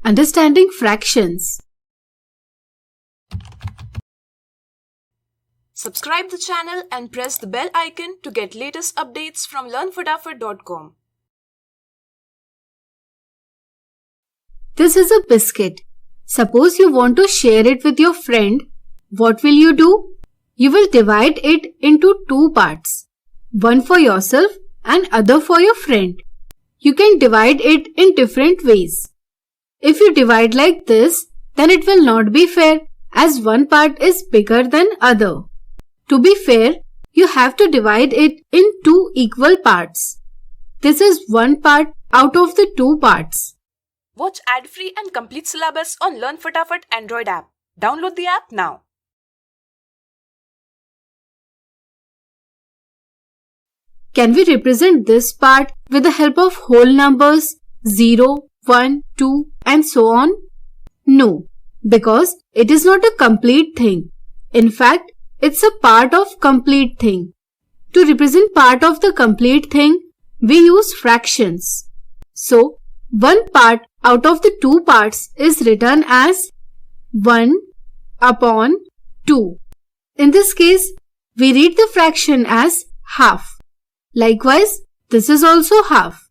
Understanding fractions. Subscribe the channel and press the bell icon to get latest updates from learnfatafat.com. This is a biscuit. Suppose you want to share it with your friend. What will you do? You will divide it into two parts. One for yourself and other for your friend. You can divide it in different ways. If you divide like this, then it will not be fair as one part is bigger than other. To be fair, you have to divide it in two equal parts. This is one part out of the two parts. Watch ad-free and complete syllabus on Learn Fatafat Android app. Download the app now. Can we represent this part with the help of whole numbers 0, 1, 2 and so on? No, because it is not a complete thing. In fact, it's a part of complete thing. To represent part of the complete thing, we use fractions. So, one part out of the two parts is written as 1 upon 2. In this case, we read the fraction as half. Likewise, this is also half.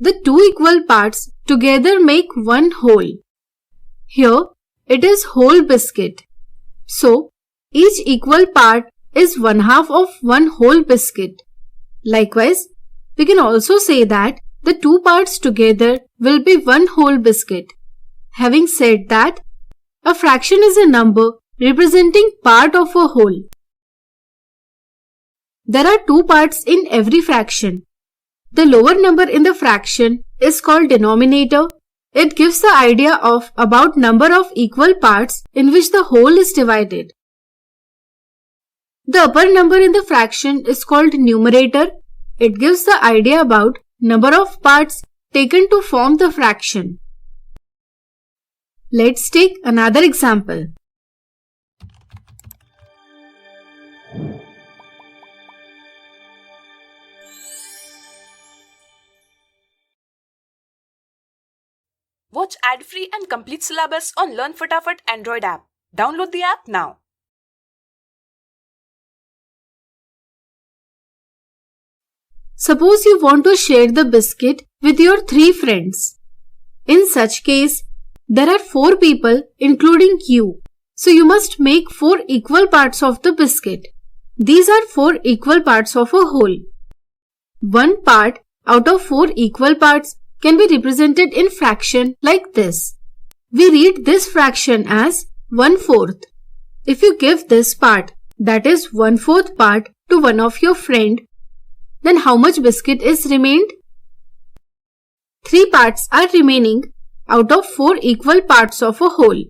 The two equal parts together make one whole. Here, it is whole biscuit. So, each equal part is one half of one whole biscuit. Likewise, we can also say that the two parts together will be one whole biscuit. Having said that, a fraction is a number representing part of a whole. There are two parts in every fraction. The lower number in the fraction is called denominator. It gives the idea of about number of equal parts in which the whole is divided. The upper number in the fraction is called numerator. It gives the idea about number of parts taken to form the fraction. Let's take another example. Watch ad-free and complete syllabus on Learn Fatafat Android app. Download the app now. Suppose you want to share the biscuit with your 3 friends. In such case, there are 4 people including you. So you must make 4 equal parts of the biscuit. These are 4 equal parts of a whole. One part out of 4 equal parts can be represented in fraction like this. We read this fraction as 1/4. If you give this part, that is 1/4 part, to one of your friend, then how much biscuit is remained? 3 parts are remaining out of 4 equal parts of a whole.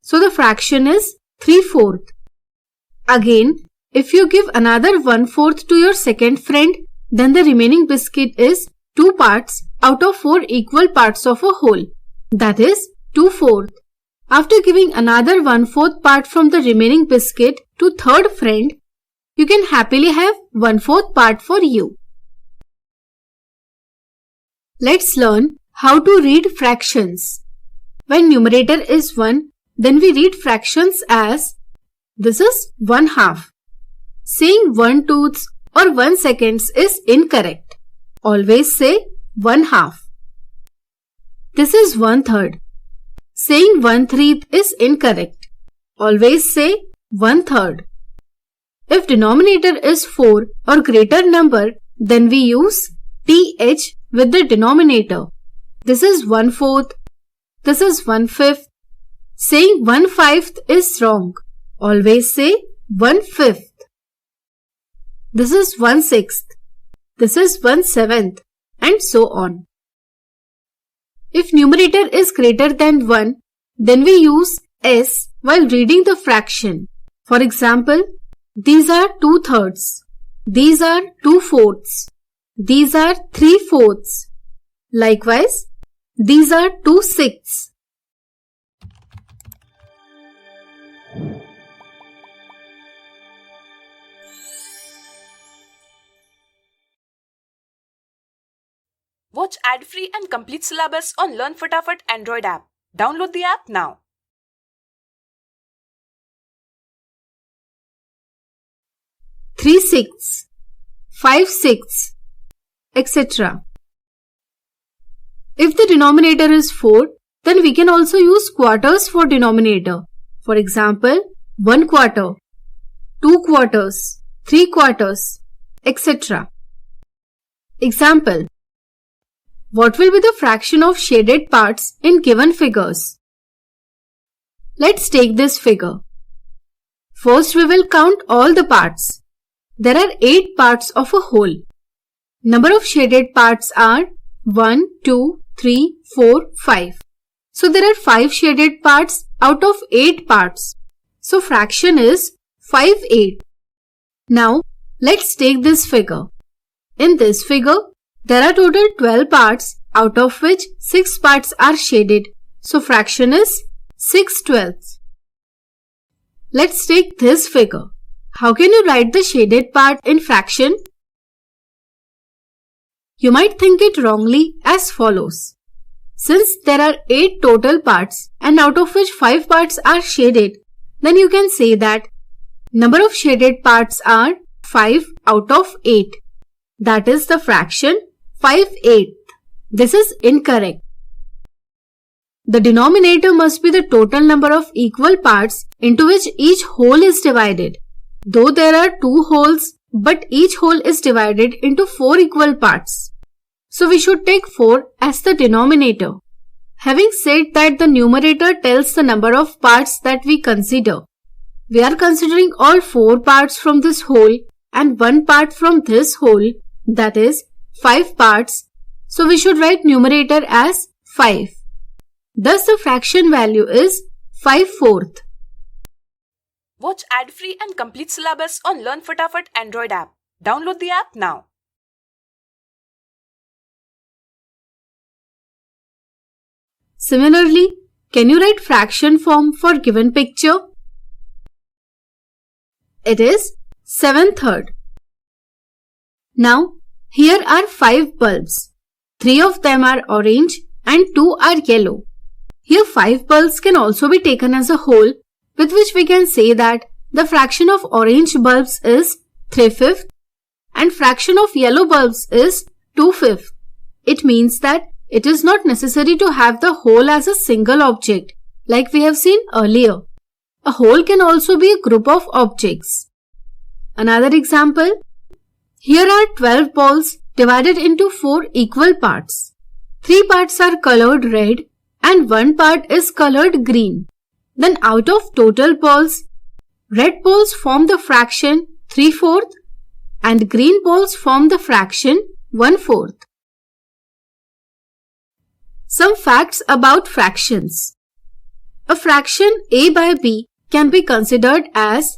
So the fraction is 3/4. Again, if you give another 1/4 to your second friend, then the remaining biscuit is 2 parts out of 4 equal parts of a whole. That is 2/4. After giving another 1/4 part from the remaining biscuit to third friend, you can happily have 1/4 part for you. Let's learn how to read fractions. When numerator is 1, then we read fractions as this is 1/2. Saying 1/2 or 1 seconds is incorrect. Always say 1/2. This is 1/3. Saying 1/3 is incorrect. Always say 1/3. If denominator is 4 or greater number, then we use th with the denominator. This is 1/4. This is 1/5. Saying 1/5 is wrong. Always say 1/5. This is 1/6. This is 1/7 and so on. If numerator is greater than 1, then we use s while reading the fraction. For example, these are 2/3. These are 2/4. These are 3/4. Likewise, these are 2/6. Watch ad-free and complete syllabus on Learn Fatafat Android app. Download the app now. 3/6, 5/6, etc. If the denominator is 4, then we can also use quarters for denominator. For example, 1 quarter, 2 quarters, 3 quarters, etc. Example: what will be the fraction of shaded parts in given figures? Let's take this figure. First, we will count all the parts. There are 8 parts of a whole. Number of shaded parts are 1, 2, 3, 4, 5. So there are 5 shaded parts out of 8 parts. So fraction is 5/8. Now let's take this figure. In this figure, there are total 12 parts, out of which 6 parts are shaded. So fraction is 6/12. Let's take this figure. How can you write the shaded part in fraction? You might think it wrongly as follows. Since there are 8 total parts and out of which 5 parts are shaded, then you can say that number of shaded parts are 5 out of 8. That is the fraction 5/8. This is incorrect. The denominator must be the total number of equal parts into which each whole is divided. Though there are 2 wholes, but each whole is divided into 4 equal parts. So we should take 4 as the denominator. Having said that the numerator tells the number of parts that we consider, we are considering all 4 parts from this whole and 1 part from this whole, that is 5 parts. So we should write numerator as 5. Thus the fraction value is 5/4. Watch ad-free and complete syllabus on Learn Fatafat Android app. Download the app now. Similarly, can you write fraction form for given picture? It is 7/3. Now, here are 5 bulbs. 3 of them are orange and 2 are yellow. Here 5 bulbs can also be taken as a whole, with which we can say that the fraction of orange bulbs is 3/5 and fraction of yellow bulbs is 2/5. It means that it is not necessary to have the whole as a single object, like we have seen earlier. A whole can also be a group of objects. Another example. Here are 12 balls divided into 4 equal parts. 3 parts are colored red and 1 part is colored green. Then out of total balls, red balls form the fraction 3/4 and green balls form the fraction 1/4. Some facts about fractions. A fraction a by b can be considered as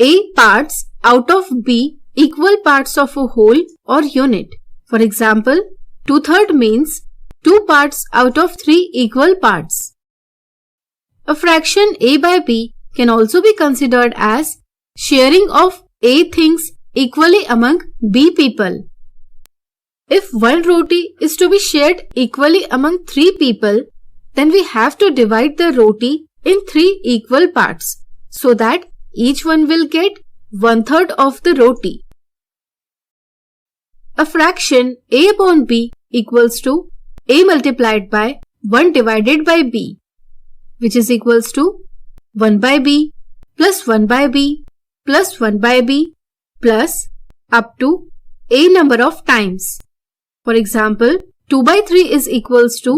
a parts out of b equal parts of a whole or unit. For example, 2/3 means 2 parts out of 3 equal parts. A fraction a by b can also be considered as sharing of a things equally among b people. If 1 roti is to be shared equally among 3 people, then we have to divide the roti in 3 equal parts so that each one will get 1/3 of the roti. A fraction a upon b equals to a multiplied by 1 divided by b, which is equals to 1 by b plus 1 by b plus 1 by b plus up to a number of times. For example, 2 by 3 is equals to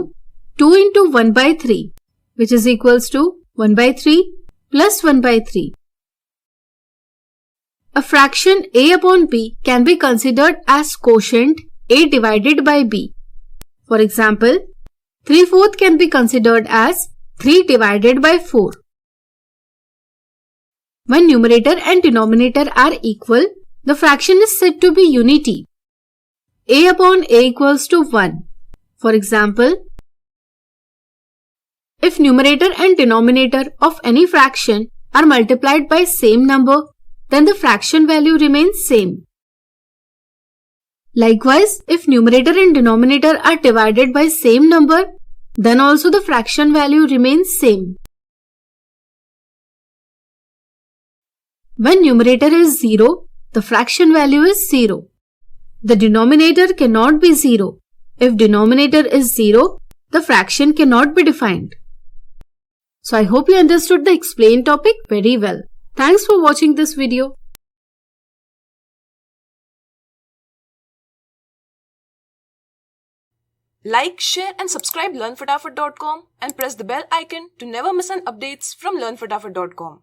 2 into 1 by 3, which is equals to 1 by 3 plus 1 by 3. A fraction a upon b can be considered as quotient a divided by b. For example, 3/4 can be considered as 3 divided by 4. When numerator and denominator are equal, the fraction is said to be unity. A upon a equals to 1. For example, if numerator and denominator of any fraction are multiplied by same number, then the fraction value remains same. Likewise, if numerator and denominator are divided by same number, then also the fraction value remains same. When numerator is 0, the fraction value is 0. The denominator cannot be 0. If denominator is 0, the fraction cannot be defined. So I hope you understood the explained topic very well. Thanks for watching this video. Like, share and subscribe LearnFatafat.com and press the bell icon to never miss an updates from LearnFatafat.com.